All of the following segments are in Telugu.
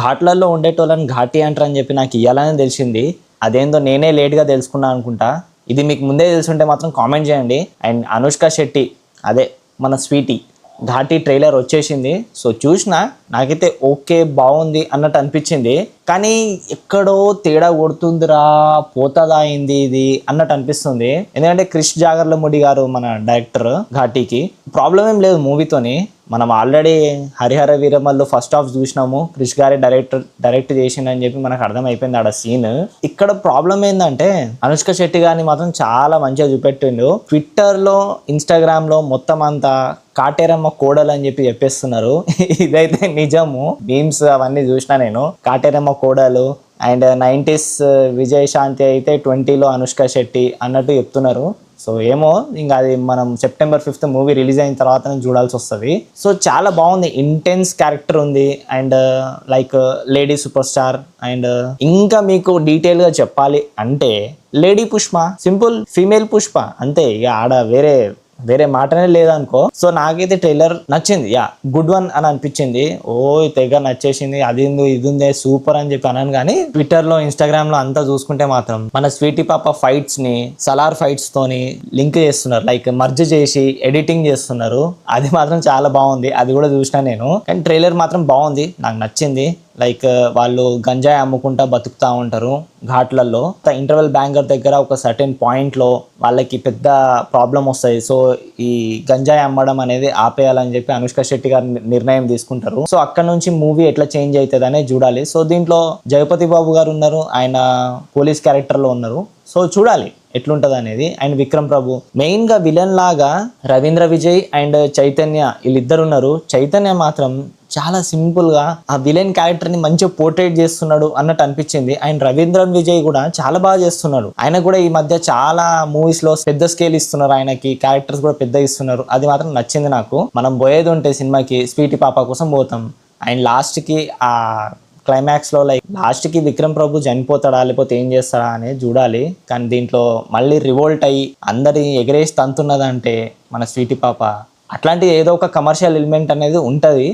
ఘాట్లలో ఉండేటోళ్ళని ఘాటి అంటారని చెప్పి నాకు ఇయ్యాలని తెలిసింది. అదేందో నేనే లేట్గా తెలుసుకున్నా అనుకుంటా. ఇది మీకు ముందే తెలుసుంటే మాత్రం కామెంట్ చేయండి. అండ్ అనుష్క శెట్టి, అదే మన స్వీటీ ఘాటి ట్రైలర్ వచ్చేసింది. సో చూసిన నాకైతే ఓకే బాగుంది అన్నట్టు అనిపించింది. కానీ ఎక్కడో తేడా కొడుతుందిరా, పోతదా అయింది ఇది అన్నట్టు అనిపిస్తుంది. ఎందుకంటే క్రిష్ జాగర్లముడి గారు మన డైరెక్టర్ ఘాటీకి. ప్రాబ్లం ఏం లేదు మూవీతోని. మనం already Harihara Veeramallu first half చూసినాము. క్రిష్ గారి డైరెక్ట్ చేసిండని చెప్పి మనకు అర్థమైపోయింది ఆడ సీన్. ఇక్కడ ప్రాబ్లం ఏంటంటే అనుష్క శెట్టి గారిని మాత్రం చాలా మంచిగా చూపెట్టిండు. ట్విట్టర్లో, ఇన్స్టాగ్రామ్లో మొత్తం అంతా కాటేరమ్మ కోడలు అని చెప్పి చెప్పేస్తున్నారు. ఇదైతే నిజము. మీమ్స్ అవన్నీ చూసినా నేను. కాటేరమ్మ కోడలు అండ్ 90s విజయశాంతి అయితే 20లో అనుష్క శెట్టి అన్నట్టు చెప్తున్నారు. సో ఏమో ఇంకా అది మనం September 5th మూవీ రిలీజ్ అయిన తర్వాత చూడాల్సి వస్తుంది. సో చాలా బాగుంది. ఇంటెన్స్ క్యారెక్టర్ ఉంది and like lady super star. And ఇంకా మీకు డీటెయిల్గా చెప్పాలి అంటే lady Pushpa, simple female Pushpa అంతే. ఇక ఆడ వేరే మాటనే లేదనుకో. సో నాకైతే ట్రైలర్ నచ్చింది. గుడ్ వన్ అని అనిపించింది. ఓ తెగ నచ్చేసింది. అది ఇది ఉంది సూపర్ అని చెప్పి అన్నాను. కానీ ట్విట్టర్ లో, ఇన్స్టాగ్రామ్ లో అంతా చూసుకుంటే మాత్రం మన స్వీటీ పాప ఫైట్స్ ని సలార్ ఫైట్స్ తోని లింక్ చేస్తున్నారు, లైక్ మర్జ్ చేసి ఎడిటింగ్ చేస్తున్నారు. అది మాత్రం చాలా బాగుంది. అది కూడా చూసినా నేను. కానీ ట్రైలర్ మాత్రం బాగుంది, నాకు నచ్చింది. లైక్ వాళ్ళు గంజాయి అమ్ముకుంటా బతుకుతా ఉంటారు ఘాట్లలో. ఇంటర్వెల్ బ్యాంగర్ దగ్గర ఒక సర్టెన్ పాయింట్లో వాళ్ళకి పెద్ద ప్రాబ్లం వస్తుంది. సో ఈ గంజాయి అమ్మడం అనేది ఆపేయాలని చెప్పి అనుష్క శెట్టి గారు నిర్ణయం తీసుకుంటారు. సో అక్కడ నుంచి మూవీ ఎట్లా చేంజ్ అవుతుంది అనేది చూడాలి. సో దీంట్లో జగపతి బాబు గారు ఉన్నారు, ఆయన పోలీస్ క్యారెక్టర్లో ఉన్నారు. సో చూడాలి ఎట్లుంటుంది అనేది. అండ్ విక్రమ్ ప్రభు మెయిన్గా విలన్ లాగా రవీంద్ర విజయ్ అండ్ చైతన్య వీళ్ళిద్దరు ఉన్నారు. చైతన్య మాత్రం చాలా సింపుల్గా ఆ విలన్ క్యారెక్టర్ని మంచిగా పోర్ట్రేట్ చేస్తున్నాడు అన్నట్టు అనిపించింది. అండ్ రవీంద్ర విజయ్ కూడా చాలా బాగా చేస్తున్నాడు. ఆయన కూడా ఈ మధ్య చాలా మూవీస్లో పెద్ద స్కేల్ ఇస్తున్నారు, ఆయనకి క్యారెక్టర్స్ కూడా పెద్ద ఇస్తున్నారు. అది మాత్రం నచ్చింది నాకు. మనం పోయేది ఉంటే సినిమాకి స్వీటీ పాప కోసం పోతాం. అండ్ లాస్ట్కి ఆ క్లైమాక్స్లో లైక్ లాస్ట్కి విక్రమ్ ప్రభు చనిపోతాడా లేకపోతే ఏం చేస్తాడా అనేది చూడాలి. కానీ దీంట్లో మళ్ళీ రివోల్ట్ అయ్యి అందరి ఎగరేసి తంతున్నదంటే మన స్వీటీ పాప, అట్లాంటి ఏదో ఒక కమర్షియల్ ఎలిమెంట్ అనేది ఉంటుంది.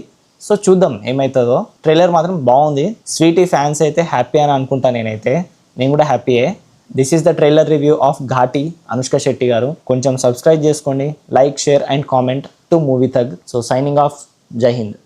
సో చూద్దాం ఏమవుతుందో. ట్రైలర్ మాత్రం బాగుంది. స్వీటీ ఫ్యాన్స్ అయితే హ్యాపీ అని అనుకుంటా. నేను కూడా హ్యాపీయే. This is the trailer review of Ghaati Anushka Shetty గారు. కొంచెం సబ్స్క్రైబ్ చేసుకోండి, like, share and comment to movie thug. So signing off. Jai Hind.